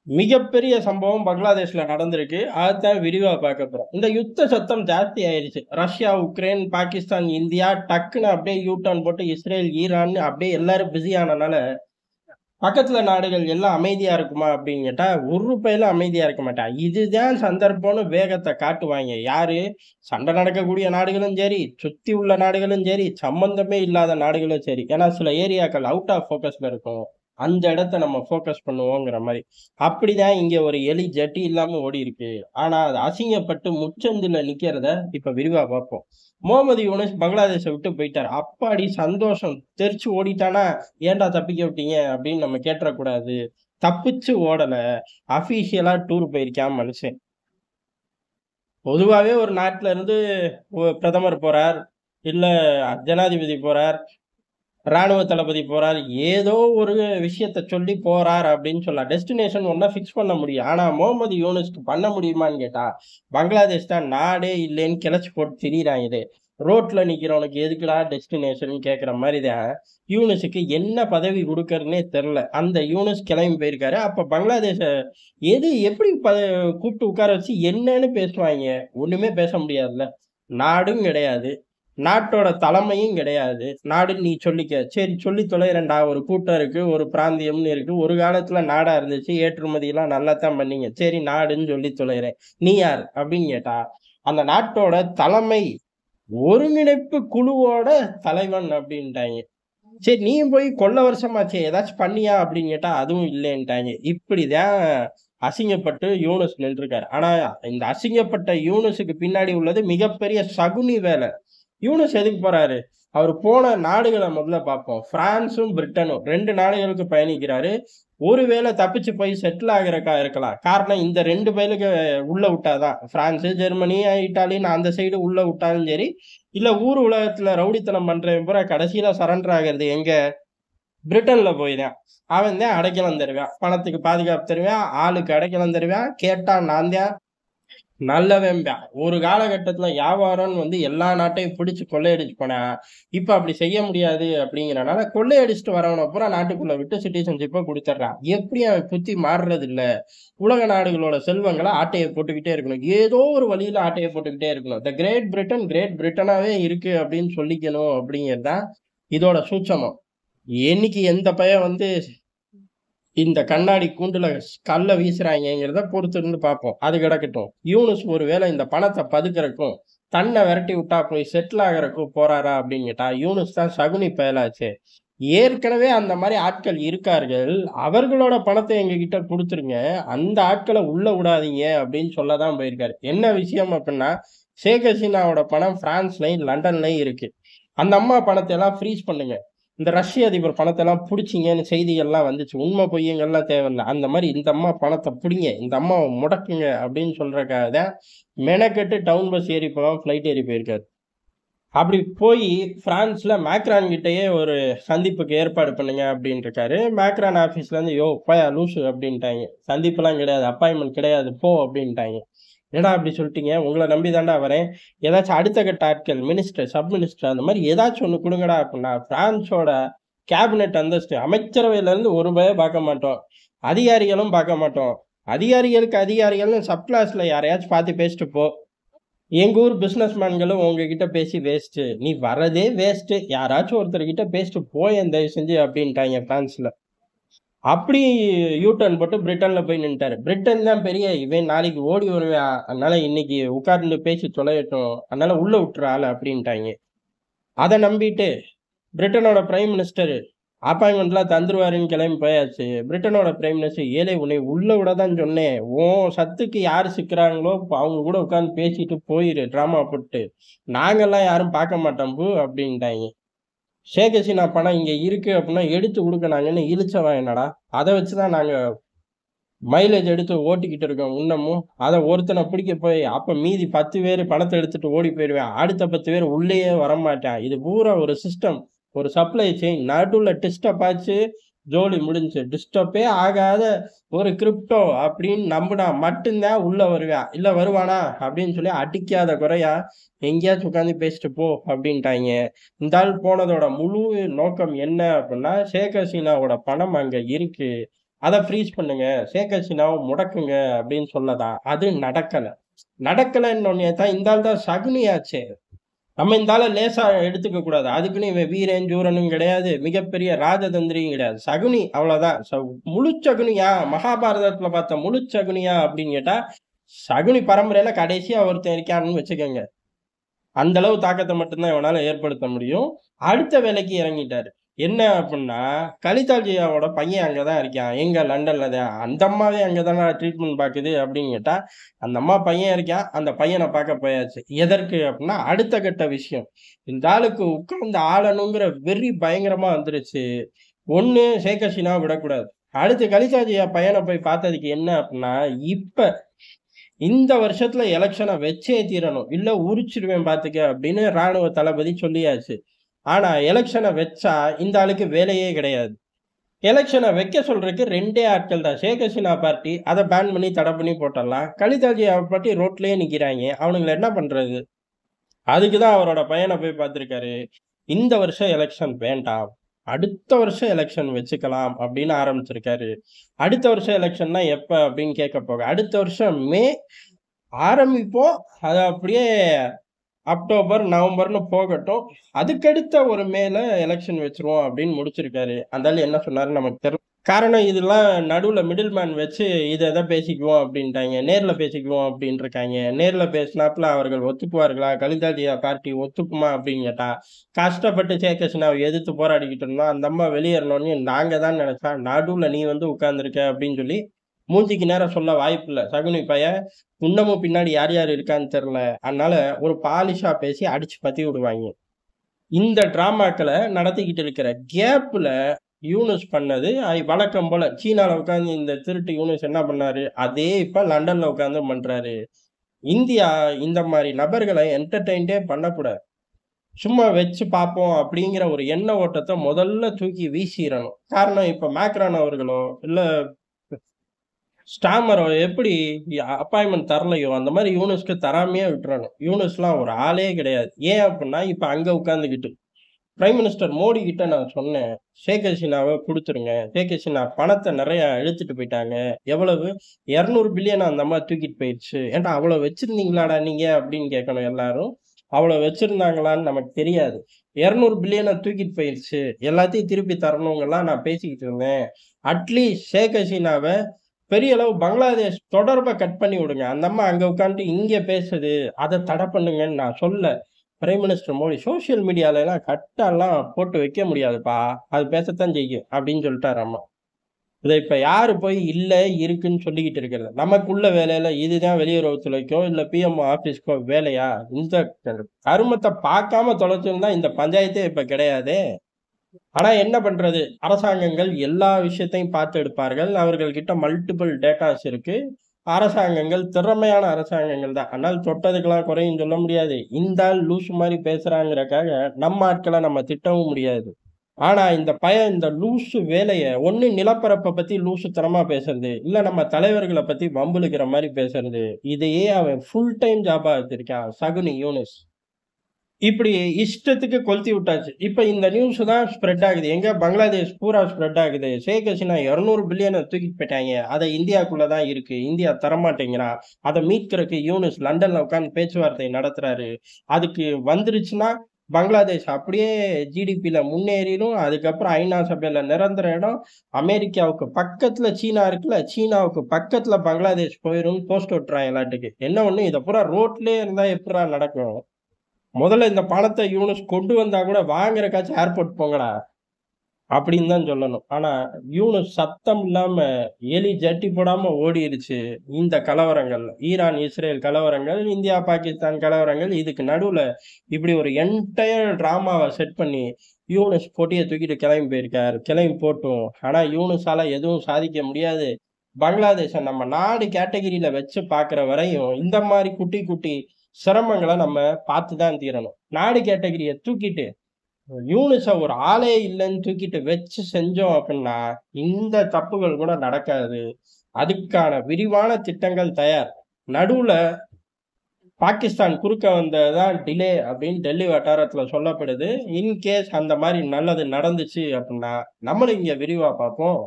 மிகப்பெரிய சம்பவம் பங்களாதேஷ்ல நடந்திருக்கு. அதத்தான் விரிவா பார்க்க போறோம். இந்த யுத்த சத்தம் ஜாஸ்தி ஆயிருச்சு. ரஷ்யா, உக்ரைன், பாகிஸ்தான், இந்தியா டக்குன்னு அப்படியே யூ டர்ன் போட்டு இஸ்ரேல், ஈரான் அப்படியே எல்லாரும் பிஸி ஆனனால, பக்கத்துல நாடுகள் எல்லாம் அமைதியா இருக்குமா அப்படின்னு கேட்டா, ஒரு பயலும் அமைதியா இருக்க மாட்டான். இதுதான் சந்தர்ப்பம்னு வேகத்த காட்டுவாய்ங்க. யாரு? சண்டை நடக்கக்கூடிய நாடுகளும் சரி, சுத்தி உள்ள நாடுகளும் சரி, சம்பந்தமே இல்லாத நாடுகளும் சரி. ஏன்னா சில ஏரியாக்கள் அவுட் ஆஃப் ஃபோக்கஸ்ல இருக்கும். அந்த இடத்த நம்ம ஃபோக்கஸ் பண்ணுவோங்கிற மாரி. அப்படிதான் இங்க ஒரு எலி ஜட்டி இல்லாம ஓடியிருக்கு. ஆனா அது அசிங்கப்பட்டு முச்சந்தில நிக்கிறத இப்ப விரிவா பார்ப்போம். முகமது யூனுஸ் பங்களாதேஷ விட்டு போயிட்டாரு. அப்பாடி சந்தோஷம்! தெறிச்சு ஓடிட்டானா, "ஏன்டா தப்பிக்க விட்டீங்க?" அப்படின்னு நம்ம கேட்றக்கூடாது. தப்பிச்சு ஓடல. அஃபிஷியலா டூர் போயிருக்கான் மனுஷன். பொதுவாவே ஒரு நாட்டுல இருந்து பிரதமர் போறார், இல்ல ஜனாதிபதி போறார், ராணுவ தளபதி போறார். ஏதோ ஒரு விஷயத்த சொல்லி போறார் அப்படின்னு சொல்லலாம். டெஸ்டினேஷன் ஒண்ணா ஃபிக்ஸ் பண்ண முடியும். ஆனா முகமது யூனுஸ்க்கு பண்ண முடியுமான்னு கேட்டா, பங்களாதேஷ் தான் நாடே இல்லைன்னு கிளச்சு போட்டு திரியிறாங்களே. ரோட்ல நிக்கிறவனுக்கு எதுக்குடா டெஸ்டினேஷன்னு கேட்கிற மாரி தான், யூனுஸுக்கு என்ன பதவி குடுக்கறதுன்னே தெரியல. அந்த யூனுஸ் கிளம்பி போயிருக்காரு. அப்ப பங்களாதேஷ எப்படி கூப்பிட்டு உட்கார வச்சு என்னன்னு பேசுவாய்ங்க? ஒண்ணுமே பேச முடியாதுல்ல. நாடும் கிடையாது. நாட்டோட தலைமையும் கிடையாது. நாடுன்னு நீ சொல்லிக்க. சரி சொல்லி தொலைறேன்டா. ஒரு கூட்டம் இருக்கு, ஒரு பிராந்தியம்னு இருக்கு. ஒரு காலத்துல நாடா இருந்துச்சு. ஏற்றுமதிலாம் நல்லாத்தான் பண்ணீங்க. சரி நாடுன்னு சொல்லி தொலைறேன். நீ யார்? அப்படின்னு கேட்டா, அந்த நாட்டோட தலைமை ஒருங்கிணைப்பு குழுவோட தலைவன் அப்படின்ட்டாய்ங்க. சரி நீயும் போய் கொள்ள வருஷமாச்சே ஏதாச்சும் பண்ணியா அப்படின்னு கேட்டா, அதுவும் இல்லைன்ட்டாய்ங்க. இப்படிதான் அசிங்கப்பட்டு யூனுஸ் நின்றுருக்காரு. ஆனா இந்த அசிங்கப்பட்ட யூனுஸுக்கு பின்னாடி உள்ளது மிகப்பெரிய சகுனி வேலை. யூனுஸ் எதுக்கு போறாரு? அவரு போன நாடுகள முதல்ல பார்ப்போம். பிரான்சும், பிரிட்டனும் 2 நாடுகளுக்கு பயணிக்கிறாரு. ஒருவேளை தப்பிச்சு போய் செட்டில் ஆகுறக்கா இருக்கலாம். காரணம் இந்த 2 பயலுக உள்ள விட்டா தான். பிரான்ஸ், ஜெர்மனி, இட்டாலின்னு அந்த சைடு உள்ள விட்டாலும் சரி, இல்ல ஊர் உலகத்துல ரவுடித்தனம் பண்றவன் பூரா கடைசியில சரண்டர் ஆகுறது எங்க? பிரிட்டன்ல போய் தான். அவன் தான் அடைக்கலம் தருவான். பணத்துக்கு பாதுகாப்பு தருவான். ஆளுக்கு அடைக்கலம் தருவான். கேட்டா நான் தான் நல்லவன்பேன். ஒரு காலகட்டத்துல வியாபாரம்ன்னு எல்லா நாட்டையும் பிடிச்சு கொள்ளையடிச்சு போனான். இப்ப அப்படி செய்ய முடியாது அப்படிங்கிறனால, கொள்ளையடிச்சுட்டு வரவன பூரா நாட்டுக்குள்ள விட்டு சிட்டிசன்ஷிப்ப குடுத்துடுறான். எப்படி அவன் புத்தி மாறுறது இல்ல? உலக நாடுகளோட செல்வங்கள ஆட்டைய போட்டுக்கிட்டே இருக்கணும். ஏதோ ஒரு வழியில ஆட்டைய போட்டுக்கிட்டே இருக்கணும். த கிரேட் பிரிட்டன் கிரேட் பிரிட்டனாவே இருக்கு அப்படின்னு சொல்லிக்கணும் அப்படிங்கிறது தான் இதோட சூட்சமம். என்னைக்கு எந்த பையன் இந்த கண்ணாடி கூண்டுல கல்ல வீசுறாய்ங்கங்கிறத பொறுத்து இருந்து பார்ப்போம். அது கிடக்கட்டும். யூனுஸ் ஒருவேளை இந்த பணத்த பதுக்குறக்கும், தன்ன விரட்டி விட்டா போய் செட்டில் ஆகுறக்கும் போறாரா அப்படின்னு கேட்டா, யூனுஸ் தான் சகுனி பயலாச்சே. ஏற்கனவே அந்த மாரி ஆட்கள் இருக்கார்கள். அவர்களோட பணத்த எங்ககிட்ட குடுத்துருங்க. அந்த ஆட்கள உள்ள விடாதீங்க அப்படின்னு சொல்ல தான் போயிருக்காரு. என்ன விஷயம் அப்படின்னா, ஷேக் ஹசீனாவோட பணம் பிரான்ஸ்லயும், லண்டன்லயும் இருக்கு. அந்த அம்மா பணத்த எல்லாம் ஃப்ரீஸ் பண்ணுங்க. இந்த ரஷ்ய அதிபர் பணத்தெல்லாம் புடிச்சீங்கன்னு செய்திகள்லாம் வந்துச்சு. உண்மை பொய்யுங்கள்லாம் தேவையில்ல. அந்த மாரி இந்த அம்மா பணத்த புடிங்க. இந்த அம்மாவ முடக்குங்க அப்படின்னு சொல்றதுக்காக தான் மெனக்கெட்டு டவுன் பஸ் ஏறி போகாம ஃப்ளைட் ஏறி போயிருக்காரு. அப்படி போயி பிரான்ஸ்ல மேக்ரான் கிட்டயே ஒரு சந்திப்புக்கு ஏற்பாடு பண்ணுங்க அப்படின்னு இருக்காரு. மேக்ரான் ஆபீஸ்ல இருந்து, "யோவ் போயா லூசு" அப்படின்ட்டாய்ங்க. "சந்திப்புலாம் கிடையாது. அப்பாயின்ட்மென்ட் கிடையாது. போ" அப்படின்ட்டாய்ங்க. "என்னடா அப்படி சொல்லிட்டீங்க? உங்கள நம்பி தான்டா வரேன். ஏதாச்சும் அடுத்த கட்ட ஆட்கள், மினிஸ்டர், சப் மினிஸ்டர் அந்த மாரி ஏதாச்சும் ஒண்ணு குடுங்கடா" அப்படின்னா, பிரான்ஸோட கேபினெட் அந்தஸ்து அமைச்சரவையில இருந்து ஒரு பய பார்க்க மாட்டோம். அதிகாரிகளும் பார்க்க மாட்டோம். அதிகாரிகளுக்கு அதிகாரிகள்னு சப் கிளாஸ்ல யாரையாச்சும் பார்த்து பேசிட்டு போ. எங்க ஊர் பிசினஸ் மேன்களும் உங்ககிட்ட பேசி வேஸ்ட்டு. நீ வர்றதே வேஸ்ட்டு. யாராச்சும் ஒருத்தர் கிட்ட பேசிட்டு போயேன் தயவு செஞ்சு அப்படின்ட்டாய்ங்க பிரான்ஸ்ல. அப்படி யூ டர்ன் போட்டு பிரிட்டன்ல போய் நின்னுட்டாரு. பிரிட்டன் தான் பெரிய இவன் நாளைக்கு ஓடி வருவான். அதனால இன்னைக்கு உட்கார்ந்து பேசி தொலையட்டும். அதனால உள்ள விட்டுரு ஆள அப்படின்ட்டாய்ங்க. அத நம்பிட்டு பிரிட்டனோட பிரைம் மினிஸ்டர் அப்பாயின்மெண்ட்லாம் தந்துருவாருன்னு கிளம்பி போயாச்சு. பிரிட்டனோட பிரைம் மினிஸ்டர், "ஏலே உன்னை உள்ள விட தான் சொன்னேன். உன் சத்துக்கு யாரு சிக்குறாங்களோ அவங்க கூட உட்கார்ந்து பேசிட்டு போயிரு டிராமா போட்டு. நாங்கலாம் யாரும் பார்க்க மாட்டோம் பு" அப்படின்ட்டாய்ங்க. ஷேக் ஹசீனா பணம் இங்க இருக்கு அப்படின்னா எடுத்து குடுக்க நாங்கன்னு இளிச்சவான் என்னடா? அத வச்சு தான் நாங்க மைலேஜ் எடுத்து ஓட்டிக்கிட்டு இருக்கோம் இன்னமும். அத ஒருத்தன பிடிக்க போய் அப்ப மீதி 10 பேரு பணத்த எடுத்துட்டு ஓடி போயிருவான். அடுத்த 10 பேர் உள்ளயே வரமாட்டான். இது பூரா ஒரு சிஸ்டம். ஒரு சப்ளை செயின். நடுவுல டிஸ்டர்ப் ஆச்சு. ஜோலி முடிஞ்சுச்சு. டிஸ்டர்பே ஆகாத ஒரு கிரிப்டோ அப்படின்னு நம்புனா மட்டும் தான் உள்ள வருவான். இல்ல வருவானா? அப்படின்னு சொல்லி அடிக்காத குறையா எங்கேயாச்சும் உட்கார்ந்து பேசிட்டு போ அப்படின்ட்டாய்ங்க. இந்த ஆள் போனதோட முழு நோக்கம் என்ன அப்படின்னா, ஷேக் ஹசீனாவோட பணம் அங்க இருக்கு. அதை ஃப்ரீஸ் பண்ணுங்க, ஷேக் ஹசீனாவை முடக்குங்க அப்படின்னு சொன்னதா? அது நடக்கல. நடக்கலன்னொன்னே தான் இந்த ஆள் தான் சகுனியாச்சே. நம்ம இந்த ஆள லேசா எடுத்துக்க கூடாது. அதுக்குன்னு இவன் வீரன், சூரனும் கிடையாது. மிகப்பெரிய ராஜதந்திரியும் கிடையாது. சகுனி அவ்வளவுதான். முழு சகுனியா? மகாபாரதத்துல பார்த்த முழு சகுனியா அப்படின்னு கேட்டா, சகுனி பரம்பரையில கடைசியா ஒருத்தன் இருக்கான்னு வச்சுக்கோங்க. அந்த அளவு தாக்கத்த மட்டும் தான் இவனால ஏற்படுத்த முடியும். அடுத்த வேலைக்கு இறங்கிட்டாரு. என்ன அப்புட்ன்னா, கலிதாஜியாவோட பையன் அங்க தான் இருக்கான். எங்க? லண்டன்ல தான். அந்த அம்மாவே அங்க தான ட்ரீட்மெண்ட் பாக்குது அப்படின்னு கேட்டா, அந்த அம்மா பையன் இருக்கான். அந்த பையன பாக்க போயாச்சு. எதற்கு அப்புட்ன்னா, அடுத்த கட்ட விஷயம். இந்த ஆளுக்கு உட்கார்ந்து ஆளணுங்கிற வெறி பயங்கரமா வந்துருச்சு. ஒண்ணு ஷேக் ஹசீனாவ விடக்கூடாது. அடுத்து கலிதாஜியா பையன போய் பாத்ததுக்கு என்ன அப்புட்ன்னா, இப்ப இந்த வருஷத்துல எலக்ஷன வச்சே தீரணும். இல்ல உரிச்சிருவேன் பாத்துக்க அப்படின்னு ராணுவ தளபதி சொல்லியாச்சு. ஆனா எலக்ஷன வச்சா இந்த ஆளுக்கு வேலையே கிடையாது. எலக்ஷன வைக்க சொல்றதுக்கு 2டே ஆட்கள் தான். ஷேக் ஹசீனா பார்ட்டி அத பேன் பண்ணி, தடை பண்ணி போட்டுறலாம். கலிதாஜியா பார்ட்டி ரோட்லயே நிக்கிறாய்ங்க. அவனுங்கள என்ன பண்றது? அதுக்கு தான் அவரோட பையன போய் பார்த்திருக்காரு. இந்த வருஷம் எலக்ஷன் வேண்டாம். அடுத்த வருஷம் எலக்ஷன் வச்சுக்கலாம் அப்படின்னு ஆரம்பிச்சிருக்காரு. அடுத்த வருஷம் எலக்ஷன்னா எப்ப அப்படின்னு கேட்க போக, அடுத்த வருஷம் மே ஆரம்பிப்போம். அத அப்படியே அக்டோபர், நவம்பர்ன்னு போகட்டும். அதுக்கடுத்த ஒரு மேல எலக்ஷன் வச்சுருவோம் அப்படின்னு முடிச்சிருக்காரு. அந்த ஆளு என்ன சொன்னாருன்னு நமக்கு தெரியல. காரணம் இதெல்லாம் நடுவுல மிடில் மேன் வச்சு இத பேசிக்குவோம் அப்படின்ட்டாய்ங்க. நேர்ல பேசிக்குவோம் அப்படின்ருக்காய்ங்க. நேர்ல பேசினாப்புல அவர்கள் ஒத்துக்குவார்களா? கலிதாஜியா பார்ட்டி ஒத்துக்குமா அப்படின்னு கேட்டா, கஷ்டப்பட்டு ஷேக் ஹசீனாவை எதிர்த்து போராடிக்கிட்டு இருந்தோம். அந்த அம்மா வெளியேறணும்னு நாங்க தான் நினைச்சோம். நடுவுல நீ வந்து உட்கார்ந்திருக்க அப்படின்னு சொல்லி மூஞ்சிக்கு நேரா சொல்ல வாய்ப்பில்ல. சகுனி பையன் இன்னமும் பின்னாடி யார் யார் இருக்கான்னு தெரியல. அதனால ஒரு பாலிஷா பேசி அடிச்சு பத்தி விடுவாய்ங்க. இந்த டிராமாக்கள நடத்திக்கிட்டு இருக்கிற கேப்ல யூனுஸ் பண்ணது வழக்கம் போல சீனால உட்கார்ந்து இந்த திருட்டு யூனுஸ் என்ன பண்ணாரு? அதே இப்ப லண்டன்ல உட்கார்ந்து பண்றாரு. இந்தியா இந்த மாரி நபர்களை என்டர்டெயின்டே பண்ணக்கூடாது. சும்மா வச்சு பார்ப்போம் அப்படிங்கிற ஒரு எண்ண ஓட்டத்த முதல்ல தூக்கி வீசிறணும். காரணம் இப்ப மேக்ரான் அவர்களோ, இல்ல ஸ்டாமரோ எப்படி அப்பாயின்ட்மென்ட் தரலையோ, அந்த மாரி யூனுஸ்க்கு தராமயே விட்டுறணும். யூனுஸ்லாம் ஒரு ஆளே கிடையாது. ஏன் அப்புட்ன்னா, இப்ப அங்க உட்கார்ந்துகிட்டு பிரைம் மினிஸ்டர் மோடி கிட்ட நான் சொன்னேன். ஷேக் ஹசீனாவ குடுத்துருங்க. ஷேக் ஹசீனா பணத்த நெறைய இழுத்துட்டு போயிட்டாங்க. எவ்வளவு? 200 பில்லியன் அந்த அம்மா தூக்கிட்டு போயிருச்சு. ஏன்டா அவ்வளோ வச்சிருந்தீங்களாடா நீங்க? அப்படின்னு கேட்கணும் எல்லாரும். அவ்வளோ வச்சிருந்தாங்களான்னு நமக்கு தெரியாது. 200 பில்லியன தூக்கிட்டு போயிருச்சு. எல்லாத்தையும் திருப்பி தரணுங்கலாம் நான் பேசிக்கிட்டு இருந்தேன். அட்லீஸ்ட் ஷேக் ஹசீனாவ பெரிய அளவு பங்களாதேஷ் தொடர்ப கட் பண்ணி விடுங்க. அந்த அம்மா அங்க உட்காந்துட்டு இங்க பேசுது. அத தடை பண்ணுங்கன்னு நான் சொல்ல. பிரைம் மினிஸ்டர் மோடி சோசியல் மீடியாலலாம் கட்டெல்லாம் போட்டு வைக்க முடியாதுப்பா. அது பேசத்தான் செய்யும் அப்படின்னு சொல்லிட்டாராமா. இத இப்ப யாரு போய் இல்ல, இருக்குன்னு சொல்லிக்கிட்டு இருக்கிறது? நமக்குள்ள வேலையில இதுதான் வெளியுறவுத்துறைக்கோ, இல்ல பிஎம்ஓ ஆபீஸ்க்கோ வேலையா? இந்த கருமத்த பார்க்காம தொலைச்சிருந்தா இந்த பஞ்சாயத்தே இப்ப கிடையாதே. ஆனா என்ன பண்றது? அரசாங்கங்கள் எல்லா விஷயத்தையும் பார்த்து எடுப்பார்கள். அவர்கள் கிட்ட மல்டிபிள் டேட்டாஸ் இருக்கு. அரசாங்கங்கள் திறமையான அரசாங்கங்கள் தான். அதனால தொட்டதுக்கெல்லாம் குறையும் சொல்ல முடியாது. இந்த ஆள் லூசு மாரி பேசுறாங்கிறக்காக நம்ம ஆட்கள நம்ம திட்டவும் முடியாது. ஆனா இந்த பையன் இந்த லூசு வேலைய ஒண்ணு நிலப்பரப்ப பத்தி லூசுத்தனமா பேசுறது, இல்ல நம்ம தலைவர்கள பத்தி வம்பிழுக்கிற மாரி பேசுறது. இதையே அவன் ஃபுல் டைம் ஜாபா வச்சிருக்கான். சகுனி யூனுஸ். இப்படி இஷ்டத்துக்கு கொளுத்தி விட்டாச்சு. இப்ப இந்த நியூஸ் தான் ஸ்ப்ரெட் ஆகுது. எங்க? பங்களாதேஷ் பூரா ஸ்ப்ரெட் ஆகுது. ஷேக் ஹசீனா 200 பில்லியன தூக்கிட்டு போயிட்டாய்ங்க. அது இந்தியாக்குள்ள தான் இருக்கு. இந்தியா தரமாட்டேங்கிறான். அத மீட்கறக்கு யூனுஸ் லண்டன்ல உட்கார்ந்து பேச்சுவார்த்தை நடத்துறாரு. அதுக்கு வந்துருச்சுன்னா, பங்களாதேஷ் அப்படியே ஜிடிபில முன்னேறிரும். அதுக்கப்புறம் ஐநா சபையில நிரந்தர இடம். அமெரிக்காவுக்கு பக்கத்துல சீனா இருக்குல்ல, சீனாவுக்கு பக்கத்துல பங்களாதேஷ் போயிரும்னு போஸ்ட் ஒட்டுறான் எல்லாத்துக்கு. என்ன ஒண்ணு இத பூரா ரோட்லயே இருந்தா எப்புட்றா நடக்கும்? முதல்ல இந்த பணத்த யூனுஸ் கொண்டு வந்தா கூட வாங்குறதுக்காச்சும் ஏர்போர்ட் போங்கடா! அப்படின்னு தான் சொல்லணும். ஆனா யூனுஸ் சத்தம் இல்லாம எலி ஜட்டி போடாம ஓடிருச்சு. இந்த கலவரங்கள், ஈரான், இஸ்ரேல் கலவரங்கள், இந்தியா, பாகிஸ்தான் கலவரங்கள். இதுக்கு நடுவுல இப்படி ஒரு என்டையர் டிராமாவ செட் பண்ணி யூனுஸ் பொட்டிய தூக்கிட்டு கிளம்பி போயிருக்காரு. கிளம்பி போட்டும். ஆனா யூனுஸால எதுவும் சாதிக்க முடியாது. பங்களாதேஷ நம்ம நாடு கேட்டகரியில வச்சு பார்க்கிற வரையும் இந்த மாரி குட்டி, குட்டி சிரமங்கள நம்ம பார்த்து தான் தீரணும். நாடு கேட்டகரிய தூக்கிட்டு யூனுஸ ஒரு ஆளே இல்லன்னு தூக்கிட்டு வச்சு செஞ்சோம் அப்டின்னா, இந்த தப்புகள் கூட நடக்காது. அதுக்கான விரிவான திட்டங்கள் தயார். நடுவுல பாகிஸ்தான் குறுக்க வந்தது தான் டிலே அப்படின்னு டெல்லி வட்டாரத்துல சொல்லப்படுது. இன் கேஸ் அந்த மாரி நல்லது நடந்துச்சு அப்டின்னா, நம்மளும் இங்க விரிவா பார்ப்போம்.